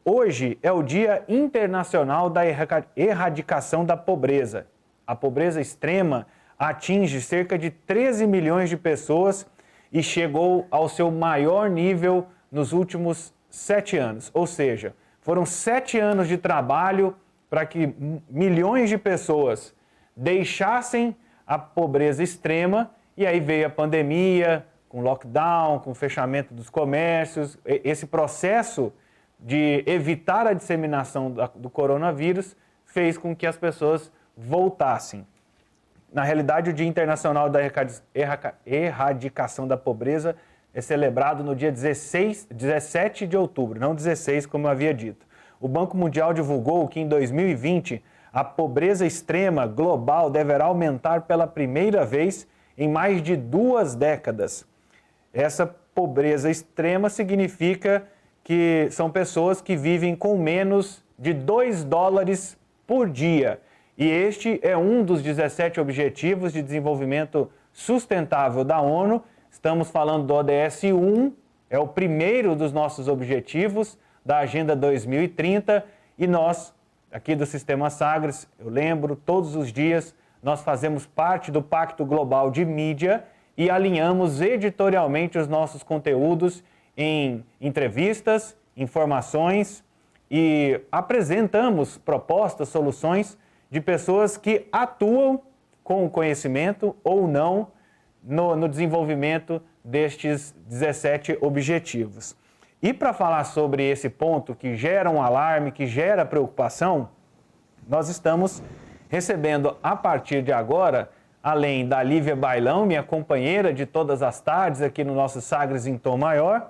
Hoje é o Dia Internacional da Erradicação da Pobreza. A pobreza extrema atinge cerca de 13 milhões de pessoas e chegou ao seu maior nível nos últimos 7 anos. Ou seja, foram 7 anos de trabalho para que milhões de pessoas deixassem a pobreza extrema e aí veio a pandemia, com lockdown, com fechamento dos comércios. Esse processo de evitar a disseminação do coronavírus fez com que as pessoas voltassem. Na realidade, o Dia Internacional da Erradicação da Pobreza é celebrado no dia 17 de outubro, não 16, como eu havia dito. O Banco Mundial divulgou que em 2020 a pobreza extrema global deverá aumentar pela primeira vez em mais de 2 décadas. Essa pobreza extrema significa que são pessoas que vivem com menos de $2 por dia. E este é um dos 17 Objetivos de Desenvolvimento Sustentável da ONU. Estamos falando do ODS 1, é o primeiro dos nossos objetivos da Agenda 2030. E nós, aqui do Sistema Sagres, eu lembro, todos os dias, nós fazemos parte do Pacto Global de Mídia e alinhamos editorialmente os nossos conteúdos em entrevistas, informações e apresentamos propostas, soluções de pessoas que atuam com o conhecimento ou não no desenvolvimento destes 17 objetivos. E para falar sobre esse ponto que gera um alarme, que gera preocupação, nós estamos recebendo a partir de agora, além da Lívia Bailão, minha companheira de todas as tardes aqui no nosso Sagres em Tom Maior,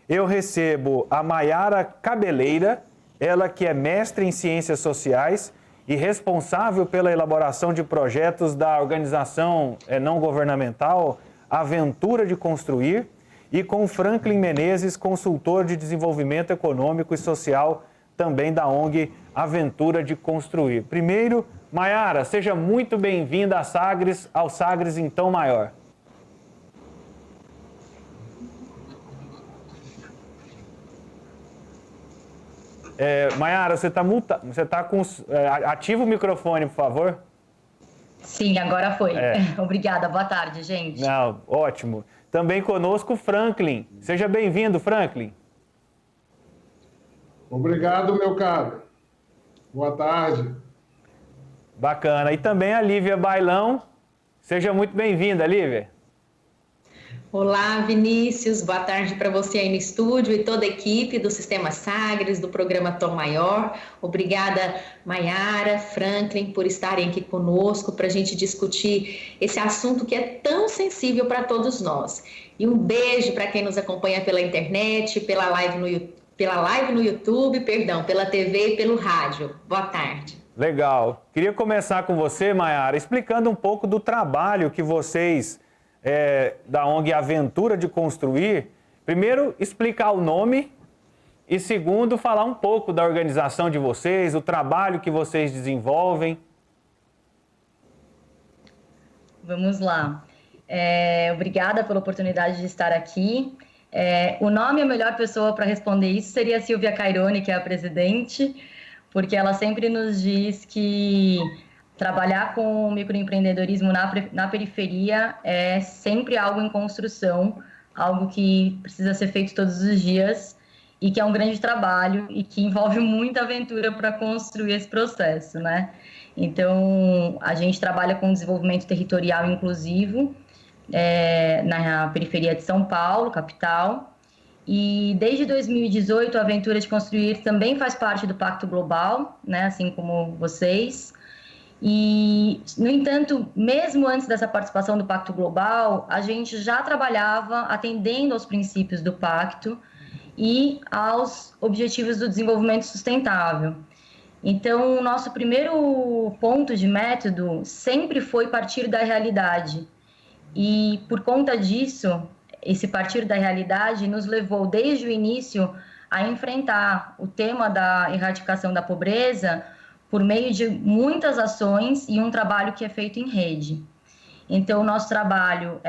eu recebo a Maiara Cabeleira, ela que é mestre em Ciências Sociais e responsável pela elaboração de projetos da organização não governamental Aventura de Construir, e com Franklin Menezes, consultor de desenvolvimento econômico e social, também da ONG Aventura de Construir. Primeiro, Maiara, seja muito bem-vinda ao Sagres em Tom Maior. Maiara, você está com... ativa o microfone, por favor. Sim, agora foi. Obrigada, boa tarde, gente. Não, ótimo. Também conosco, Franklin. Seja bem-vindo, Franklin. Obrigado, meu caro. Boa tarde. Bacana. E também a Lívia Bailão. Seja muito bem-vinda, Lívia. Olá, Vinícius. Boa tarde para você aí no estúdio e toda a equipe do Sistema Sagres, do programa Tom Maior. Obrigada, Maiara, Franklin, por estarem aqui conosco para a gente discutir esse assunto que é tão sensível para todos nós. E um beijo para quem nos acompanha pela internet, pela live no YouTube, pela TV e pelo rádio. Boa tarde. Legal. Queria começar com você, Maiara, explicando um pouco do trabalho que vocês... da ONG Aventura de Construir. Primeiro, explicar o nome e segundo, falar um pouco da organização de vocês, o trabalho que vocês desenvolvem. Vamos lá. Obrigada pela oportunidade de estar aqui. O nome, a melhor pessoa para responder isso seria a Silvia Cairone, que é a presidente, porque ela sempre nos diz que trabalhar com microempreendedorismo na periferia é sempre algo em construção, algo que precisa ser feito todos os dias e que é um grande trabalho e que envolve muita aventura para construir esse processo, né? Então, a gente trabalha com desenvolvimento territorial inclusivo na periferia de São Paulo, capital, e desde 2018 a Aventura de Construir também faz parte do Pacto Global, né? Assim como vocês. E, no entanto, mesmo antes dessa participação do Pacto Global, a gente já trabalhava atendendo aos princípios do Pacto e aos objetivos do desenvolvimento sustentável. Então, o nosso primeiro ponto de método sempre foi partir da realidade. E, por conta disso, esse partir da realidade nos levou, desde o início, a enfrentar o tema da erradicação da pobreza por meio de muitas ações e um trabalho que é feito em rede. Então, o nosso trabalho,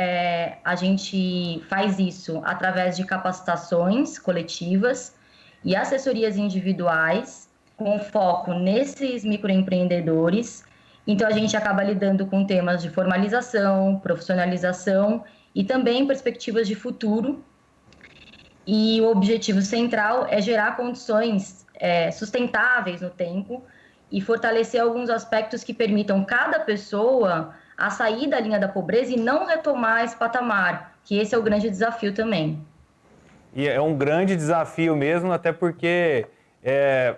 a gente faz isso através de capacitações coletivas e assessorias individuais, com foco nesses microempreendedores. Então, a gente acaba lidando com temas de formalização, profissionalização e também perspectivas de futuro. E o objetivo central é gerar condições sustentáveis no tempo e fortalecer alguns aspectos que permitam cada pessoa a sair da linha da pobreza e não retomar esse patamar, que esse é o grande desafio também. E é um grande desafio mesmo, até porque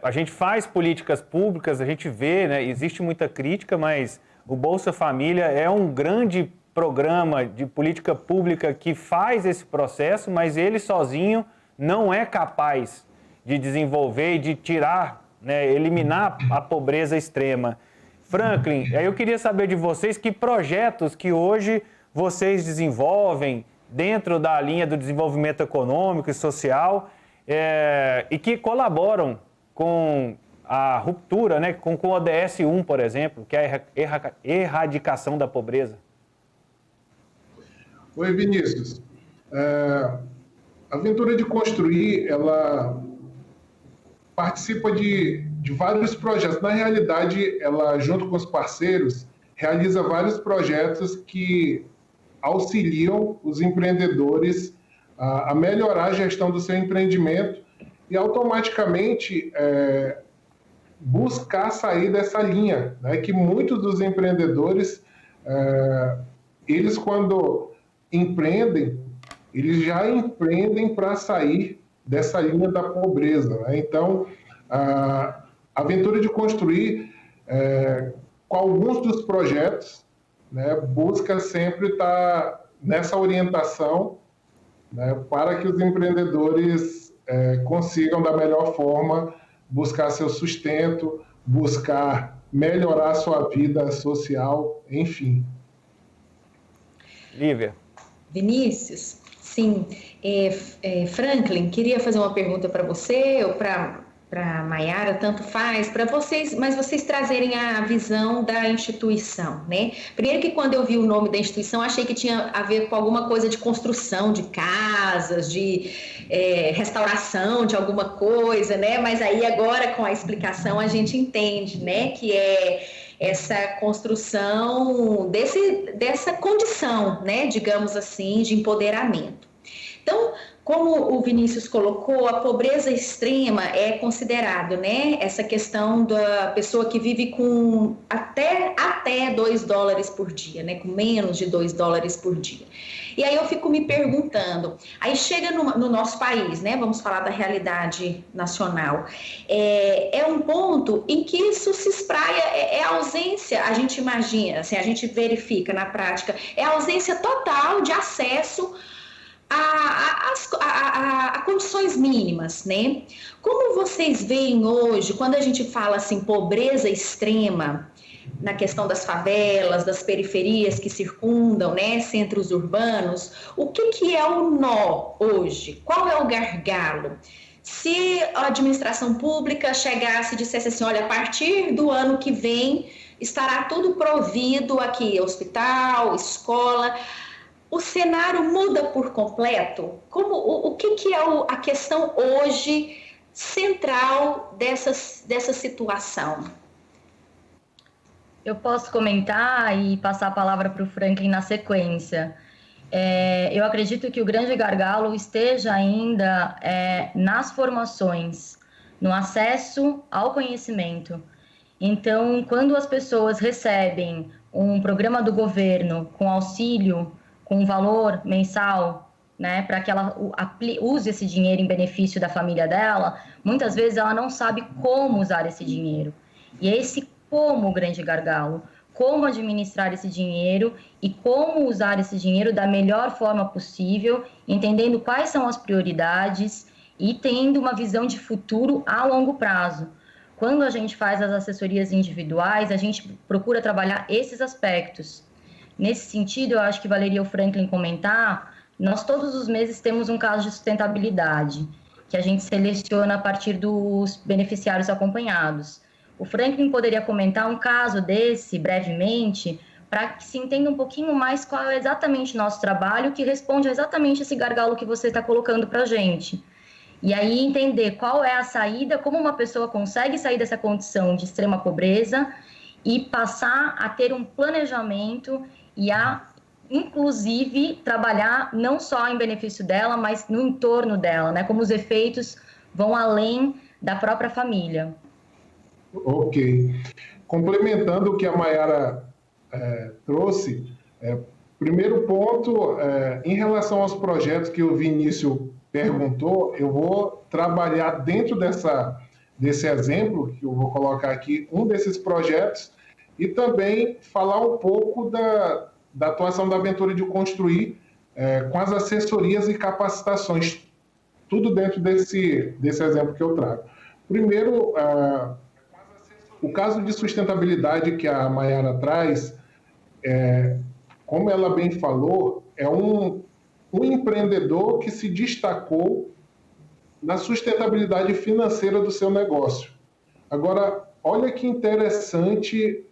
a gente faz políticas públicas, a gente vê, né, existe muita crítica, mas o Bolsa Família é um grande programa de política pública que faz esse processo, mas ele sozinho não é capaz de desenvolver e de tirar, né, eliminar a pobreza extrema. Franklin, eu queria saber de vocês que projetos que hoje vocês desenvolvem dentro da linha do desenvolvimento econômico e social e que colaboram com a ruptura, né, com o ODS 1, por exemplo, que é a erradicação da pobreza. Oi, Vinícius. A Aventura de Construir, ela participa de vários projetos. Na realidade, ela, junto com os parceiros, realiza vários projetos que auxiliam os empreendedores a melhorar a gestão do seu empreendimento e automaticamente buscar sair dessa linha, né? Que muitos dos empreendedores, eles quando empreendem, eles já empreendem para sair dessa linha da pobreza, né? Então, a Aventura de Construir, com alguns dos projetos, né, busca sempre estar nessa orientação, né, para que os empreendedores consigam, da melhor forma, buscar seu sustento, buscar melhorar sua vida social, enfim. Lívia. Vinícius, sim. Franklin, queria fazer uma pergunta para você ou para Maiara, tanto faz, para vocês, mas vocês trazerem a visão da instituição, né? Primeiro que quando eu vi o nome da instituição, achei que tinha a ver com alguma coisa de construção de casas, de restauração de alguma coisa, né? Mas aí agora com a explicação a gente entende, né? Que é essa construção dessa condição, né? Digamos assim, de empoderamento. Então, como o Vinícius colocou, a pobreza extrema é considerado, né, essa questão da pessoa que vive com até $2 por dia, né, com menos de $2 por dia. E aí eu fico me perguntando, aí chega no nosso país, né, vamos falar da realidade nacional, é um ponto em que isso se espraia, é a ausência, a gente imagina, assim, a gente verifica na prática, é a ausência total de acesso a condições mínimas, né? Como vocês veem hoje, quando a gente fala assim, pobreza extrema, na questão das favelas, das periferias que circundam, né, centros urbanos, o que é o nó hoje? Qual é o gargalo? Se a administração pública chegasse e dissesse assim, olha, a partir do ano que vem estará tudo provido aqui, hospital, escola, o cenário muda por completo? O que é a questão hoje central dessa situação? Eu posso comentar e passar a palavra para o Franklin na sequência. Eu acredito que o grande gargalo esteja ainda nas formações, no acesso ao conhecimento. Então, quando as pessoas recebem um programa do governo com auxílio, com um valor mensal, né, para que ela use esse dinheiro em benefício da família dela, muitas vezes ela não sabe como usar esse dinheiro. E é esse como o grande gargalo, como administrar esse dinheiro e como usar esse dinheiro da melhor forma possível, entendendo quais são as prioridades e tendo uma visão de futuro a longo prazo. Quando a gente faz as assessorias individuais, a gente procura trabalhar esses aspectos. Nesse sentido, eu acho que valeria o Franklin comentar, nós todos os meses temos um caso de sustentabilidade, que a gente seleciona a partir dos beneficiários acompanhados. O Franklin poderia comentar um caso desse, brevemente, para que se entenda um pouquinho mais qual é exatamente o nosso trabalho, que responde a exatamente esse gargalo que você está colocando para a gente. E aí entender qual é a saída, como uma pessoa consegue sair dessa condição de extrema pobreza e passar a ter um planejamento e a, inclusive, trabalhar não só em benefício dela, mas no entorno dela, né? Como os efeitos vão além da própria família. Ok. Complementando o que a Maiara trouxe, primeiro ponto, em relação aos projetos que o Vinícius perguntou, eu vou trabalhar dentro desse exemplo, que eu vou colocar aqui, um desses projetos, e também falar um pouco da atuação da Aventura de Construir com as assessorias e capacitações, tudo dentro desse exemplo que eu trago. Primeiro, o caso de sustentabilidade que a Maiara traz, como ela bem falou, é um empreendedor que se destacou na sustentabilidade financeira do seu negócio. Agora, olha que interessante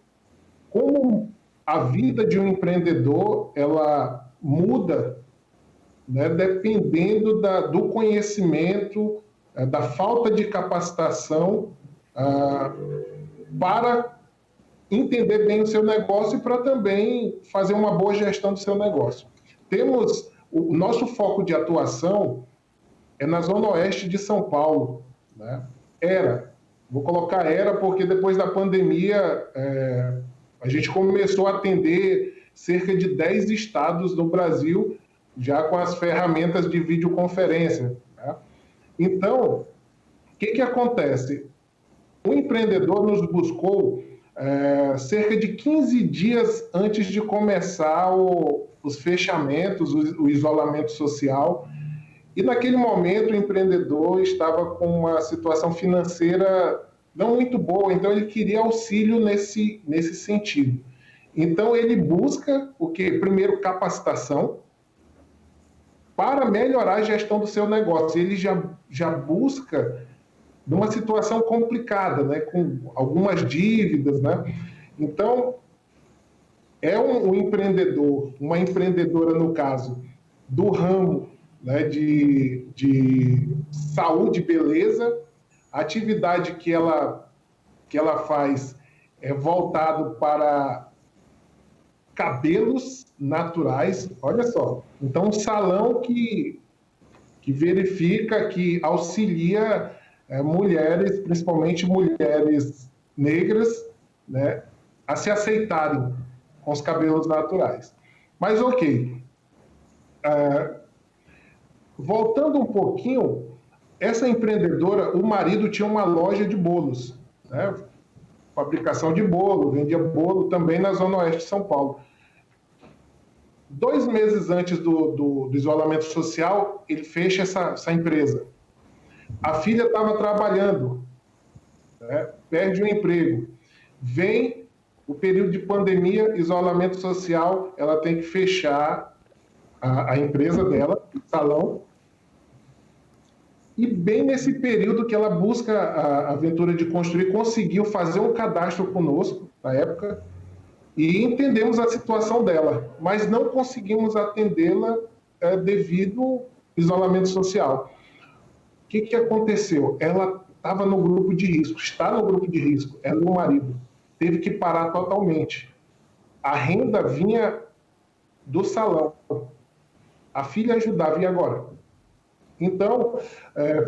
como a vida de um empreendedor ela muda, né, dependendo do conhecimento, da falta de capacitação para entender bem o seu negócio e para também fazer uma boa gestão do seu negócio. Temos o nosso foco de atuação na Zona Oeste de São Paulo, né? Vou colocar porque depois da pandemia a gente começou a atender cerca de 10 estados no Brasil, já com as ferramentas de videoconferência, né? Então, o que acontece? O empreendedor nos buscou cerca de 15 dias antes de começar os fechamentos, o isolamento social. E naquele momento o empreendedor estava com uma situação financeira não muito boa, então ele queria auxílio nesse sentido. Então ele busca o quê? Primeiro, capacitação para melhorar a gestão do seu negócio. Ele já busca numa situação complicada, né, com algumas dívidas, né? Então, um empreendedor, uma empreendedora, no caso, do ramo, né, de saúde e beleza, a atividade que ela faz é voltado para cabelos naturais, olha só. Então, um salão que verifica, que auxilia mulheres, principalmente mulheres negras, né, a se aceitarem com os cabelos naturais. Mas, ok. Voltando um pouquinho, essa empreendedora, o marido tinha uma loja de bolos, né, fabricação de bolo, vendia bolo também na Zona Oeste de São Paulo. 2 meses antes do isolamento social, ele fecha essa empresa. A filha estava trabalhando, né, perde o emprego. Vem o período de pandemia, isolamento social, ela tem que fechar a empresa dela, o salão. E bem nesse período que ela busca a Aventura de Construir, conseguiu fazer um cadastro conosco, na época, e entendemos a situação dela, mas não conseguimos atendê-la devido ao isolamento social. O que aconteceu? Ela estava no grupo de risco, está no grupo de risco, ela e o marido. Teve que parar totalmente. A renda vinha do salão. A filha ajudava, e agora? Então,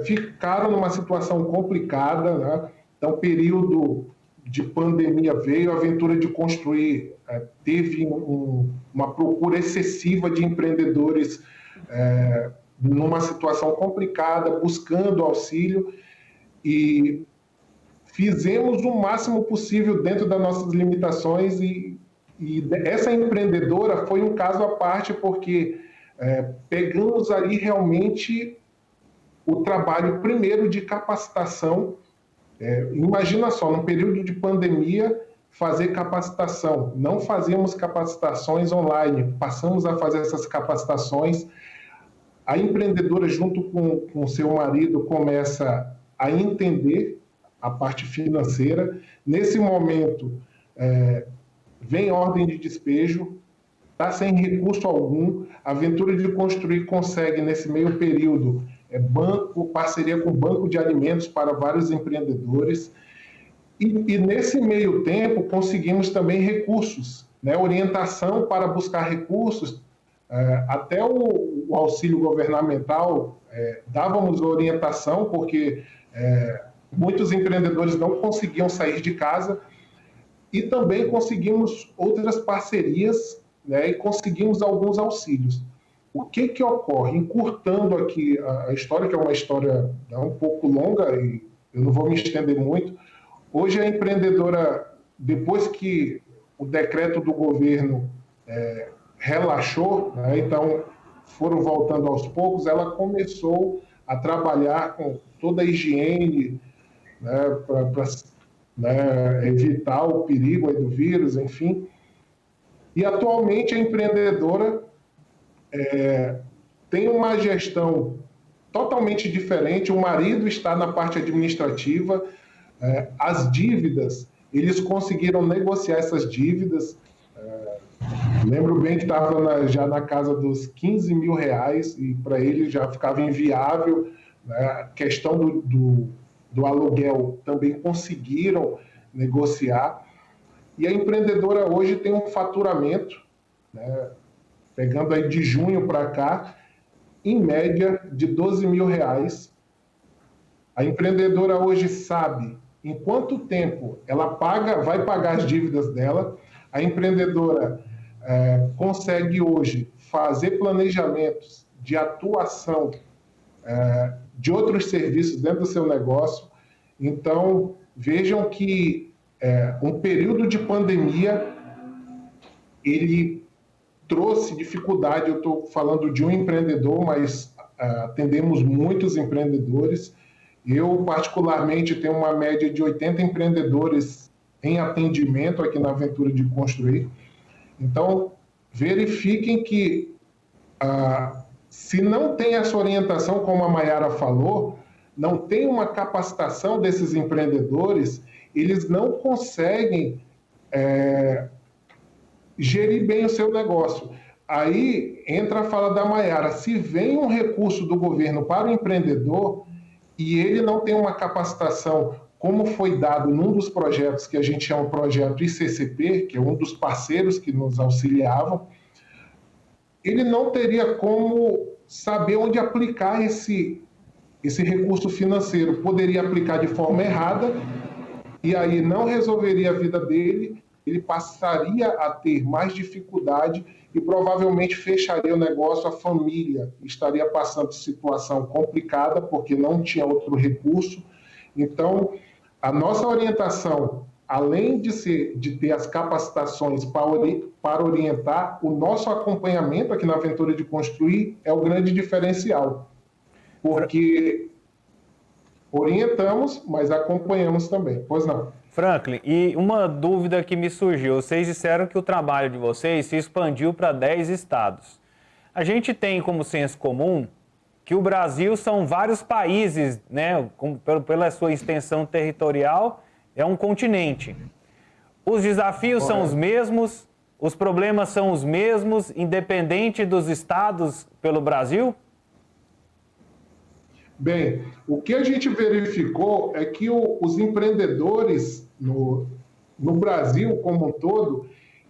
ficaram numa situação complicada, né? Então, período de pandemia veio, a Aventura de Construir teve uma procura excessiva de empreendedores numa situação complicada, buscando auxílio, e fizemos o máximo possível dentro das nossas limitações, e essa empreendedora foi um caso à parte, porque pegamos ali realmente o trabalho primeiro de capacitação. Imagina só, num período de pandemia, fazer capacitação. Não fazíamos capacitações online, passamos a fazer essas capacitações. A empreendedora, junto com seu marido, começa a entender a parte financeira. Nesse momento, vem ordem de despejo, está sem recurso algum. A Aventura de Construir consegue, nesse meio período, parceria com banco de alimentos para vários empreendedores. E nesse meio tempo conseguimos também recursos, né? Orientação para buscar recursos, até o auxílio governamental, dávamos orientação, porque muitos empreendedores não conseguiam sair de casa, e também conseguimos outras parcerias, né? E conseguimos alguns auxílios. O que ocorre? Encurtando aqui a história, que é uma história um pouco longa, e eu não vou me estender muito. Hoje a empreendedora, depois que o decreto do governo relaxou, né, então foram voltando aos poucos, ela começou a trabalhar com toda a higiene, né, para evitar o perigo aí do vírus, enfim. E atualmente a empreendedora tem uma gestão totalmente diferente, o marido está na parte administrativa, as dívidas, eles conseguiram negociar essas dívidas. Lembro bem que estava já na casa dos 15 mil reais e para ele já ficava inviável, né? A questão do aluguel também conseguiram negociar. E a empreendedora hoje tem um faturamento, né, pegando aí de junho para cá, em média de 12 mil reais. A empreendedora hoje sabe em quanto tempo ela vai pagar as dívidas dela. A empreendedora consegue hoje fazer planejamentos de atuação de outros serviços dentro do seu negócio. Então, vejam que um período de pandemia, ele trouxe dificuldade. Eu estou falando de um empreendedor, mas atendemos muitos empreendedores. Eu, particularmente, tenho uma média de 80 empreendedores em atendimento aqui na Aventura de Construir. Então, verifiquem que, se não tem essa orientação, como a Maiara falou, não tem uma capacitação desses empreendedores, eles não conseguem gerir bem o seu negócio. Aí entra a fala da Maiara: se vem um recurso do governo para o empreendedor e ele não tem uma capacitação, como foi dado num dos projetos que a gente chama de projeto ICCP, que é um dos parceiros que nos auxiliavam, ele não teria como saber onde aplicar esse recurso financeiro. Poderia aplicar de forma errada e aí não resolveria a vida dele, ele passaria a ter mais dificuldade e provavelmente fecharia o negócio, a família estaria passando situação complicada porque não tinha outro recurso. Então, a nossa orientação, além de ter as capacitações para orientar, o nosso acompanhamento aqui na Aventura de Construir é o grande diferencial, porque orientamos, mas acompanhamos também. Pois não? Franklin, e uma dúvida que me surgiu: vocês disseram que o trabalho de vocês se expandiu para 10 estados. A gente tem como senso comum que o Brasil são vários países, né? Pela sua extensão territorial, é um continente. Os desafios são os mesmos, os problemas são os mesmos, independente dos estados pelo Brasil? Bem, o que a gente verificou é que os empreendedores no Brasil como um todo,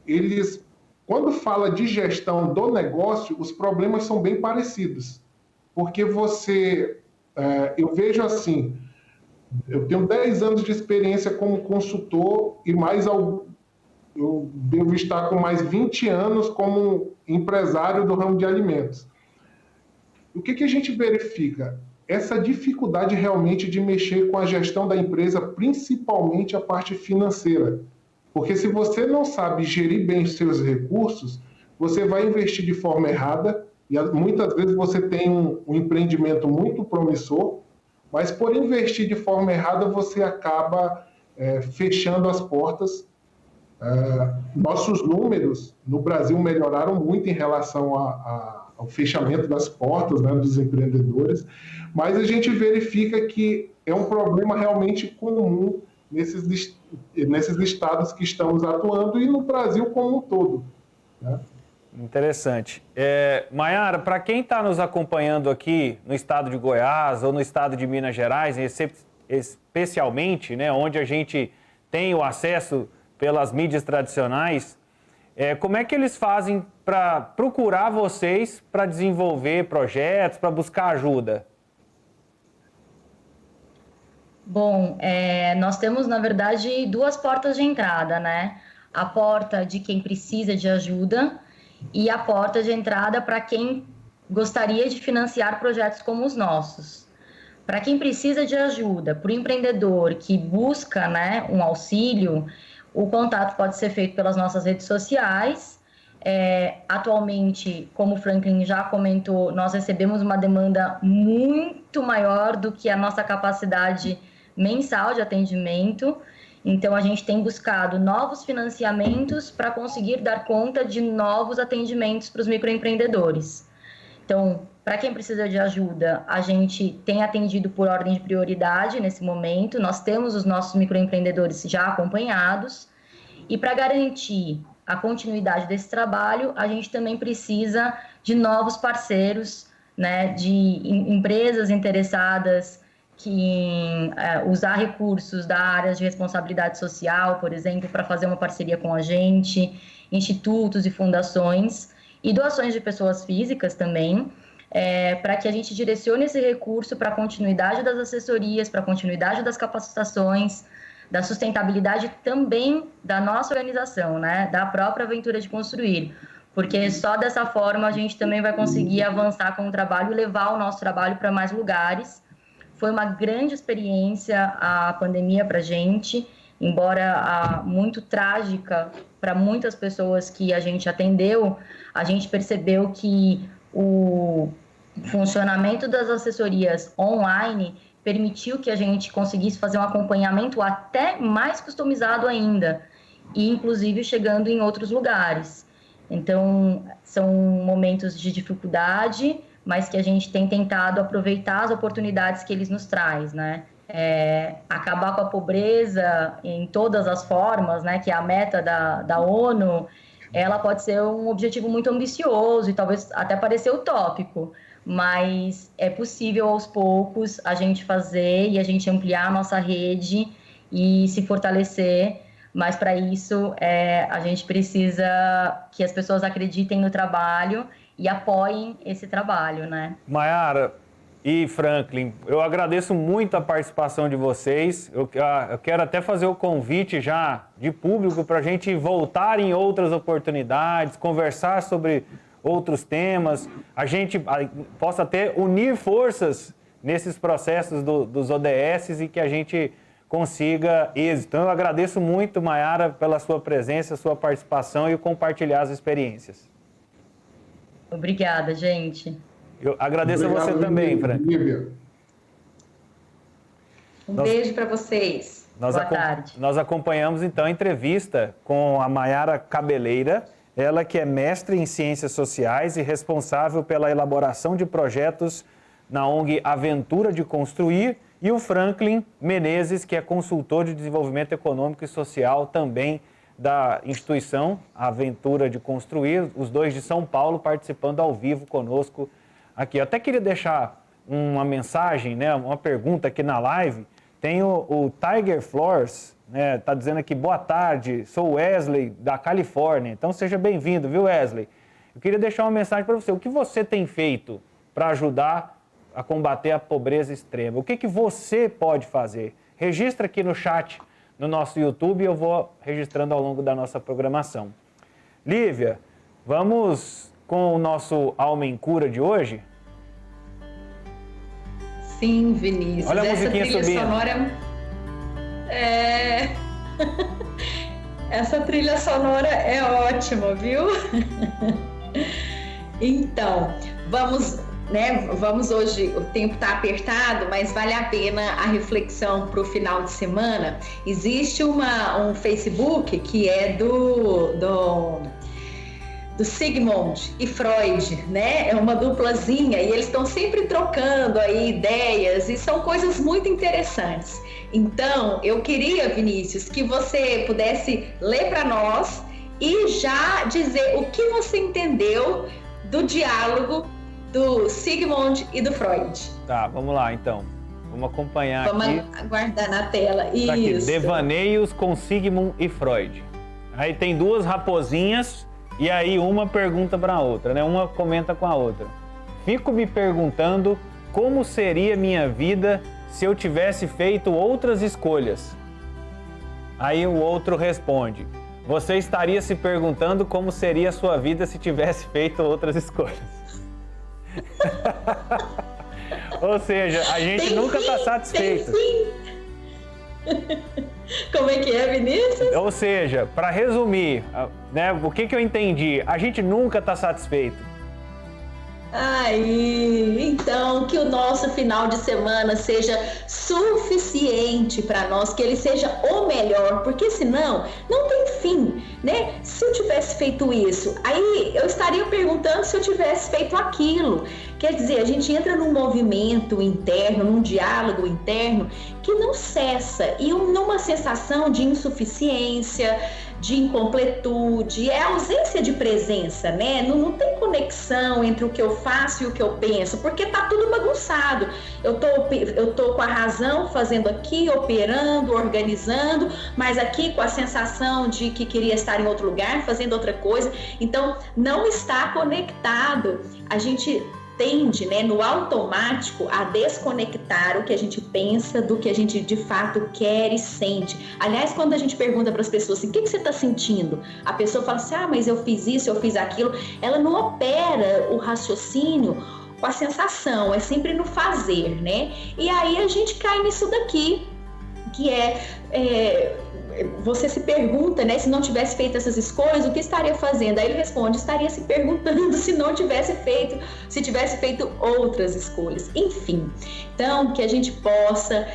eles, quando fala de gestão do negócio, os problemas são bem parecidos. Porque eu vejo assim, eu tenho 10 anos de experiência como consultor e eu devo estar com mais 20 anos como empresário do ramo de alimentos. O que a gente verifica? Essa dificuldade realmente de mexer com a gestão da empresa, principalmente a parte financeira. Porque se você não sabe gerir bem os seus recursos, você vai investir de forma errada e muitas vezes você tem um empreendimento muito promissor, mas por investir de forma errada você acaba fechando as portas. Nossos números no Brasil melhoraram muito em relação ao fechamento das portas, né, dos empreendedores, mas a gente verifica que é um problema realmente comum nesses estados que estamos atuando e no Brasil como um todo, né? Interessante. Maiara, para quem está nos acompanhando aqui no estado de Goiás ou no estado de Minas Gerais, especialmente, né, onde a gente tem o acesso pelas mídias tradicionais, como é que eles fazem para procurar vocês para desenvolver projetos, para buscar ajuda? Bom, nós temos, na verdade, duas portas de entrada, né? A porta de quem precisa de ajuda e a porta de entrada para quem gostaria de financiar projetos como os nossos. Para quem precisa de ajuda, para o empreendedor que busca, né, um auxílio, o contato pode ser feito pelas nossas redes sociais. Atualmente, como o Franklin já comentou, nós recebemos uma demanda muito maior do que a nossa capacidade mensal de atendimento. Então, a gente tem buscado novos financiamentos para conseguir dar conta de novos atendimentos para os microempreendedores. Então, para quem precisa de ajuda, a gente tem atendido por ordem de prioridade nesse momento. Nós temos os nossos microempreendedores já acompanhados. E para garantir a continuidade desse trabalho, a gente também precisa de novos parceiros, né, de empresas interessadas que usar recursos da área de responsabilidade social, por exemplo, para fazer uma parceria com a gente, institutos e fundações, e doações de pessoas físicas também, para que a gente direcione esse recurso para a continuidade das assessorias, para a continuidade das capacitações, da sustentabilidade também da nossa organização, né, da própria Aventura de Construir, porque só dessa forma a gente também vai conseguir avançar com o trabalho e levar o nosso trabalho para mais lugares. Foi uma grande experiência a pandemia para a gente, embora muito trágica para muitas pessoas que a gente atendeu, a gente percebeu que o funcionamento das assessorias online permitiu que a gente conseguisse fazer um acompanhamento até mais customizado ainda, e inclusive chegando em outros lugares. Então, são momentos de dificuldade, mas que a gente tem tentado aproveitar as oportunidades que eles nos traz, né? Acabar com a pobreza em todas as formas, né? Que é a meta da ONU, ela pode ser um objetivo muito ambicioso e talvez até parecer utópico, mas é possível aos poucos a gente fazer e a gente ampliar a nossa rede e se fortalecer, mas para isso a gente precisa que as pessoas acreditem no trabalho e apoiem esse trabalho, né? Maiara e Franklin, eu agradeço muito a participação de vocês. Eu quero até fazer o convite já de público para a gente voltar em outras oportunidades, conversar sobre outros temas, a gente possa até unir forças nesses processos dos ODS e que a gente consiga êxito. Então, eu agradeço muito, Maiara, pela sua presença, sua participação e compartilhar as experiências. Obrigada, gente. Eu agradeço a você também, Frank. Beijo para vocês. Boa tarde. Nós acompanhamos, então, a entrevista com a Maiara Cabeleira, ela que é mestre em Ciências Sociais e responsável pela elaboração de projetos na ONG Aventura de Construir, e o Franklin Menezes, que é consultor de desenvolvimento econômico e social também da instituição Aventura de Construir, os dois de São Paulo participando ao vivo conosco aqui. Eu até queria deixar uma mensagem, né, uma pergunta aqui na live. Tem o Tiger Floors, né, tá dizendo aqui, boa tarde, sou Wesley da Califórnia. Então seja bem-vindo, viu, Wesley? Eu queria deixar uma mensagem para você. O que você tem feito para ajudar a combater a pobreza extrema? O que você pode fazer? Registra aqui no chat no nosso YouTube e eu vou registrando ao longo da nossa programação. Lívia, vamos com o nosso Alma em Cura de hoje? Sim, Vinícius. Olha a musiquinha subindo. Sonora Essa trilha sonora é ótima, viu? Então, vamos hoje, o tempo está apertado, mas vale a pena a reflexão para o final de semana. Existe um Facebook que é do Sigmund e Freud, né? É uma duplazinha e eles estão sempre trocando aí ideias e são coisas muito interessantes. Então, eu queria, Vinícius, que você pudesse ler para nós e já dizer o que você entendeu do diálogo do Sigmund e do Freud. Tá, vamos lá então. Vamos acompanhar Vamos aqui. aguardar na tela. Tá aqui, Isso. Devaneios com Sigmund e Freud. Aí tem duas raposinhas e aí uma pergunta para a outra, né? Uma comenta com a outra. Fico me perguntando como seria minha vida se eu tivesse feito outras escolhas. Aí o outro responde: você estaria se perguntando como seria a sua vida se tivesse feito outras escolhas. Ou seja, a gente Tem nunca está fim, satisfeito. tem fim. Como é que é, Vinícius? Ou seja, para resumir, né, o que eu entendi? A gente nunca está satisfeito. Aí, então, que o nosso final de semana seja suficiente para nós, que ele seja o melhor, porque senão não tem fim, né? Se eu tivesse feito isso, aí eu estaria perguntando se eu tivesse feito aquilo. Quer dizer, a gente entra num movimento interno, num diálogo interno que não cessa e numa sensação de insuficiência, de incompletude, é ausência de presença, né? Não tem conexão entre o que eu faço e o que eu penso, porque tá tudo bagunçado. Eu tô com a razão fazendo aqui, operando, organizando, mas aqui com a sensação de que queria estar em outro lugar, fazendo outra coisa. Então, não está conectado. A gente tende, né, no automático a desconectar o que a gente pensa do que a gente de fato quer e sente. Aliás, quando a gente pergunta para as pessoas assim, o que você está sentindo? A pessoa fala assim, mas eu fiz isso, eu fiz aquilo. Ela não opera o raciocínio com a sensação, é sempre no fazer, né? E aí a gente cai nisso daqui, que você se pergunta, né, se não tivesse feito essas escolhas, o que estaria fazendo? Aí ele responde, estaria se perguntando se não tivesse feito, se tivesse feito outras escolhas. Enfim, então que a gente possa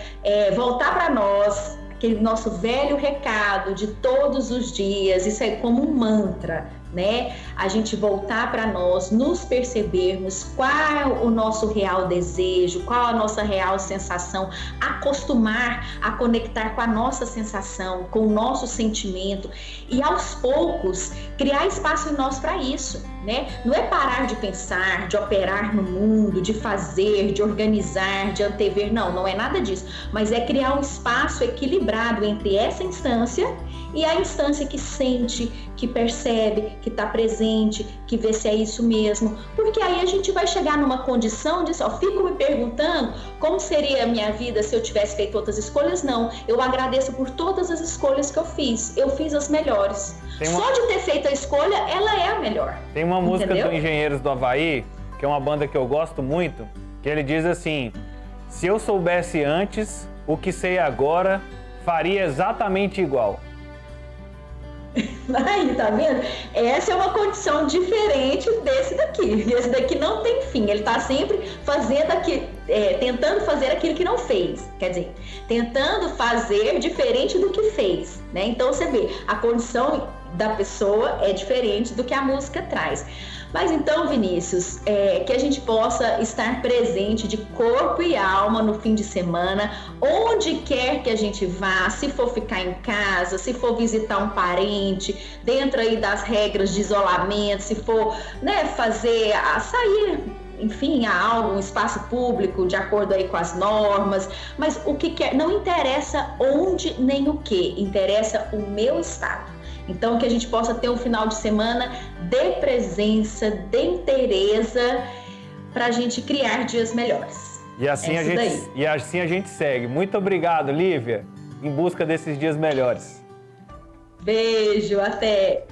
voltar para nós, aquele nosso velho recado de todos os dias, isso é como um mantra, né? A gente voltar para nós, nos percebermos qual o nosso real desejo, qual a nossa real sensação, acostumar a conectar com a nossa sensação, com o nosso sentimento e aos poucos criar espaço em nós para isso, né? Não é parar de pensar, de operar no mundo, de fazer, de organizar, de antever, não é nada disso, mas é criar um espaço equilibrado entre essa instância e a instância que sente, que percebe, que está presente, que vê se é isso mesmo, porque aí a gente vai chegar numa condição de fico me perguntando como seria a minha vida se eu tivesse feito outras escolhas. Não, eu agradeço por todas as escolhas que eu fiz as melhores. Só de ter feito a escolha, ela é a melhor. Tem uma música do Engenheiros do Havaí, que é uma banda que eu gosto muito, que ele diz assim: se eu soubesse antes o que sei agora, faria exatamente igual. Aí, tá vendo? Essa é uma condição diferente desse daqui. Esse daqui não tem fim. Ele tá sempre fazendo tentando fazer aquilo que não fez. Quer dizer, tentando fazer diferente do que fez, né? Então você vê, a condição da pessoa é diferente do que a música traz. Mas então, Vinícius, que a gente possa estar presente de corpo e alma no fim de semana, onde quer que a gente vá, se for ficar em casa, se for visitar um parente, dentro aí das regras de isolamento, se for, né, sair, enfim, a algo, um espaço público, de acordo aí com as normas, mas o que quer, não interessa onde nem o que, interessa o meu estado. Então, que a gente possa ter um final de semana de presença, de inteireza, para a gente criar dias melhores. E assim a gente segue. Muito obrigado, Lívia, em busca desses dias melhores. Beijo, até!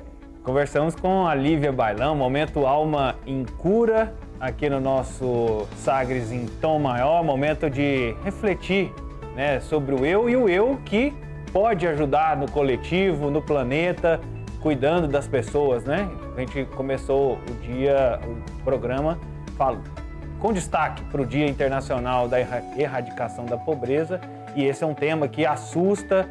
Conversamos com a Lívia Bailão, Momento Alma em Cura, aqui no nosso Sagres em Tom Maior, momento de refletir, né, sobre o eu e o eu que pode ajudar no coletivo, no planeta, cuidando das pessoas, né? A gente começou o programa com destaque para o Dia Internacional da Erradicação da Pobreza, e esse é um tema que assusta,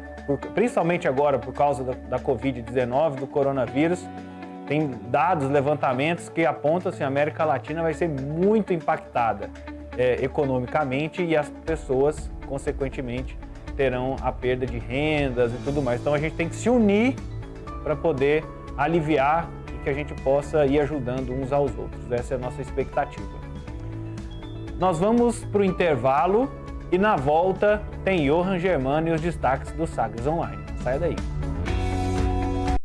principalmente agora por causa da Covid-19, do coronavírus. Tem dados, levantamentos que apontam que a América Latina vai ser muito impactada economicamente e as pessoas, consequentemente, terão a perda de rendas e tudo mais. Então a gente tem que se unir para poder aliviar e que a gente possa ir ajudando uns aos outros. Essa é a nossa expectativa. Nós vamos para o intervalo e na volta tem Johan Germano e os destaques do Sagres Online. Saia daí.